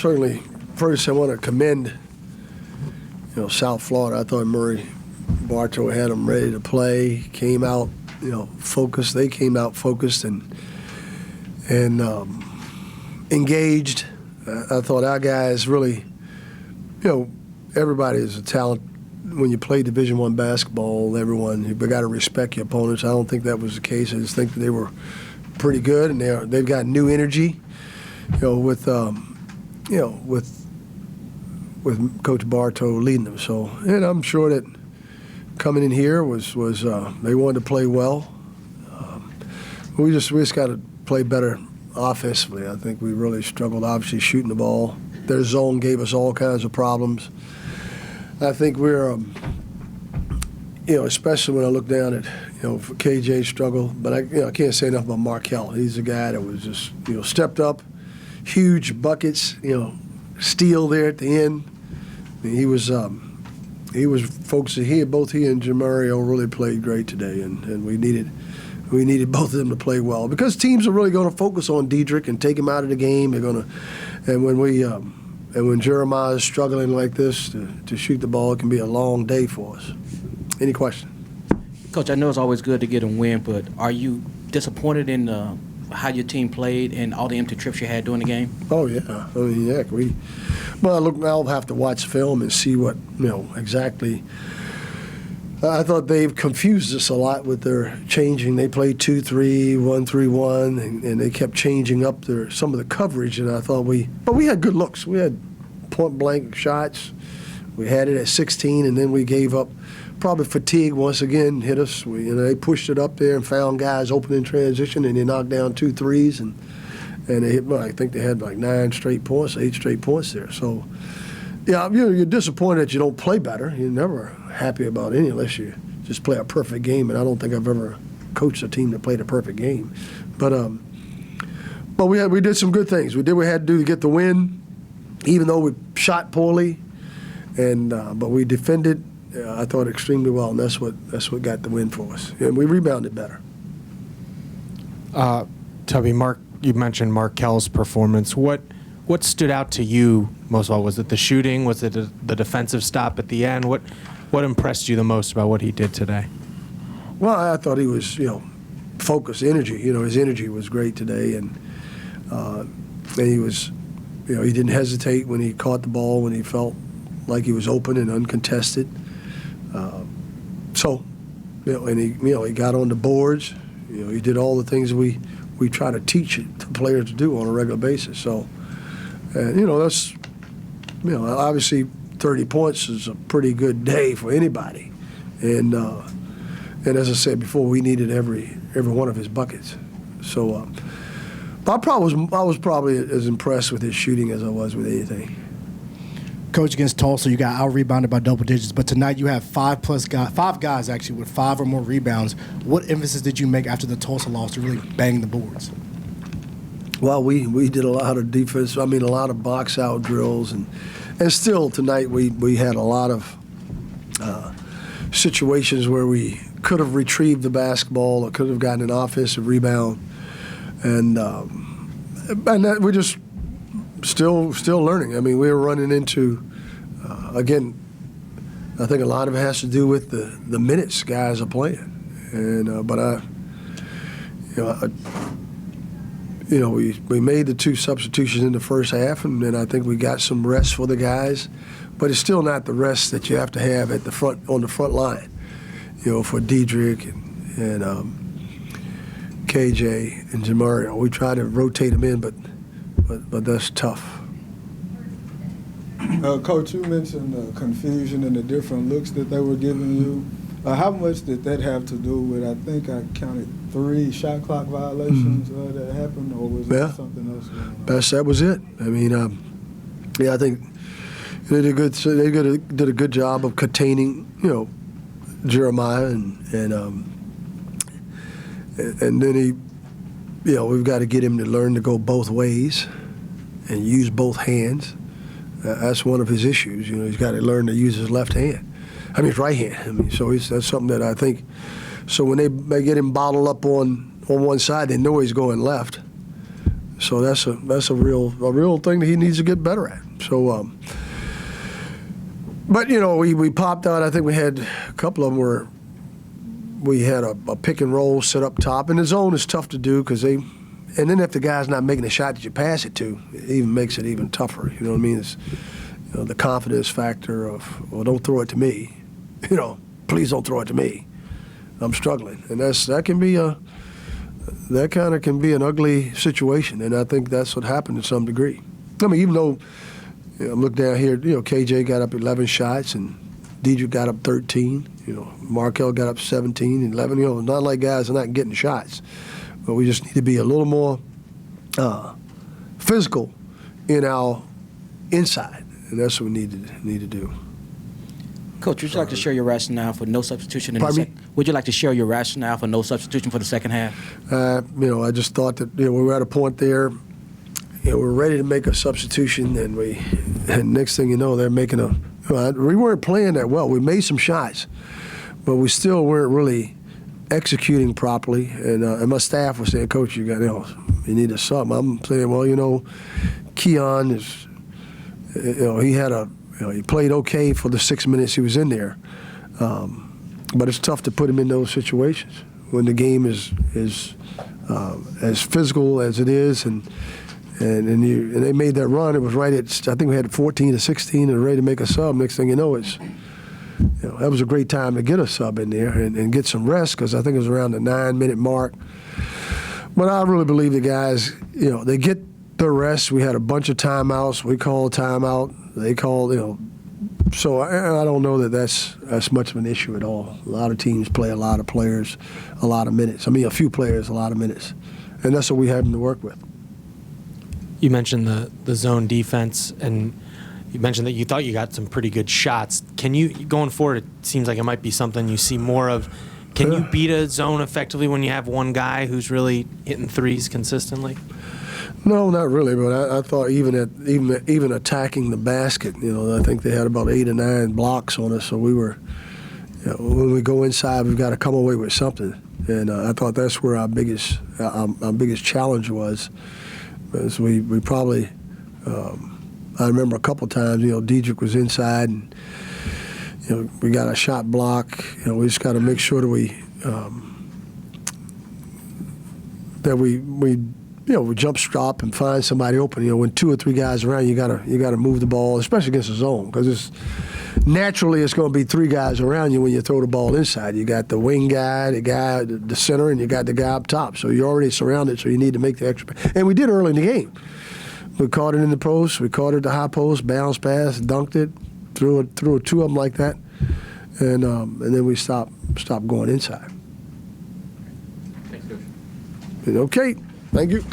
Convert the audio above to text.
certainly, first I want to commend, South Florida. I thought Murray Bartow had them ready to play. Came out, focused. They came out focused and engaged. I thought our guys really, everybody is a talent. When you play Division I basketball, you've got to respect your opponents. I don't think that was the case. I just think that they were pretty good, and they've got new energy, with Coach Bartow leading them. So, and I'm sure that coming in here was they wanted to play well. We just got to play better offensively. I think we really struggled, obviously, shooting the ball. Their zone gave us all kinds of problems. I think we're, especially when I look down at, for KJ struggle, but I can't say enough about Markel. He's a guy that was just, stepped up, huge buckets, steal there at the end. I mean, he was folks. Both he and Jamario really played great today, and we needed both of them to play well because teams are really going to focus on Diedrich and take him out of the game. They're going to, and when Jeremiah is struggling like this to shoot the ball, it can be a long day for us. Any question? Coach, I know it's always good to get a win, but are you disappointed in how your team played and all the empty trips you had during the game? Oh, yeah. I mean, look, I'll have to watch film and see what, exactly. I thought they've confused us a lot with their changing. They played 2-3, 1-3-1, and they kept changing up some of the coverage. And I thought but we had good looks. We had point-blank shots. We had it at 16, and then we gave up. Probably fatigue once again hit us. They pushed it up there and found guys open in transition, and they knocked down 2 threes, and they hit. I think they had like 8 straight points there. So, yeah, you're disappointed that you don't play better. You're never happy about any unless you just play a perfect game, and I don't think I've ever coached a team that played a perfect game. But we did some good things. We did what we had to do to get the win, even though we shot poorly, and but we defended. I thought extremely well, and that's what got the win for us. And we rebounded better. Tubby, you mentioned Markel's performance. What stood out to you most of all? Was it the shooting? Was it the defensive stop at the end? What impressed you the most about what he did today? Well, I thought he was, focused, energy. His energy was great today, and he was, he didn't hesitate when he caught the ball, when he felt like he was open and uncontested. And he got on the boards. He did all the things we try to teach the players to do on a regular basis. So, and that's, obviously 30 points is a pretty good day for anybody. And as I said before, we needed every one of his buckets. So, I was probably as impressed with his shooting as I was with anything. Coach, against Tulsa, you got out-rebounded by double digits, but tonight you have five guys actually with 5 or more rebounds. What emphasis did you make after the Tulsa loss to really bang the boards? Well, we did a lot of defense. A lot of box-out drills, and still tonight we had a lot of situations where we could have retrieved the basketball or could have gotten an offensive rebound, and that we're just still learning. We were running into again. I think a lot of it has to do with the minutes guys are playing, and we made the 2 substitutions in the first half, and then I think we got some rest for the guys, but it's still not the rest that you have to have at the front on the front line, for Diedrich and KJ and Jamario. We try to rotate them in, but that's tough. Coach, you mentioned the confusion and the different looks that they were giving you. How much did that have to do with, I think I counted 3 shot clock violations that happened, or was it something else going on? That was it. I think they did a good job of containing, Jeremiah, and then he, we've got to get him to learn to go both ways and use both hands. That's one of his issues. He's got to learn to use his left hand. His right hand. So that's something that I think. So when they get him bottled up on one side, they know he's going left. So that's a real thing that he needs to get better at. So, but we popped out. I think we had a couple of them where we had a pick and roll set up top, and the zone is tough to do because and then if the guy's not making the shot that you pass it to, it even makes it even tougher. You know what I mean? It's the confidence factor of, well, don't throw it to me. Please don't throw it to me. I'm struggling, and that can be an ugly situation, and I think that's what happened to some degree. I mean, even though I'm looking down here, KJ got up 11 shots and Dedrick got up 13. Markel got up 17, 11. It's not like guys are not getting shots, but we just need to be a little more physical in our inside, and that's what we need to do. Coach, would you like to share your rationale for no substitution in the Pardon me? second? Would you like to share your rationale for no substitution for the second half? I just thought that we were at a point there. We're ready to make a substitution, and next thing you know, they're making we weren't playing that well. We made some shots, but we still weren't really executing properly. And my staff was saying, "Coach, you need a sub." I'm saying, well, Keon is, he played okay for the 6 minutes he was in there, but it's tough to put him in those situations when the game is as physical as it is, and they made that run. It was right at, I think we had 14 to 16 and ready to make a sub. Next thing you know, that was a great time to get a sub in there and get some rest, because I think it was around the 9-minute mark. But I really believe the guys, they get their rest. We had a bunch of timeouts. We called a timeout. They called, So I don't know that that's much of an issue at all. A lot of teams play a lot of players, a lot of minutes. I mean, a few players, a lot of minutes. And that's what we have them to work with. You mentioned the zone defense, and you mentioned that you thought you got some pretty good shots. Can you, going forward, it seems like it might be something you see more of. Can you beat a zone effectively when you have one guy who's really hitting threes consistently? No, not really. But I thought even attacking the basket, I think they had about 8 or 9 blocks on us. So we were, when we go inside, we've got to come away with something. And I thought that's where our biggest challenge was. As we probably, I remember a couple times, Dedrick was inside, and we got a shot block. We just got to make sure that we jump stop and find somebody open. When 2 or 3 guys around, you gotta move the ball, especially against the zone, because it's going to be 3 guys around you when you throw the ball inside. You got the wing guy, the center, and you got the guy up top. So you're already surrounded. So you need to make the extra. And we did early in the game. We caught it in the post. We caught it at the high post, bounce pass, dunked it, threw 2 of them like that, and then we stopped going inside. Thanks, Coach. Okay. Thank you.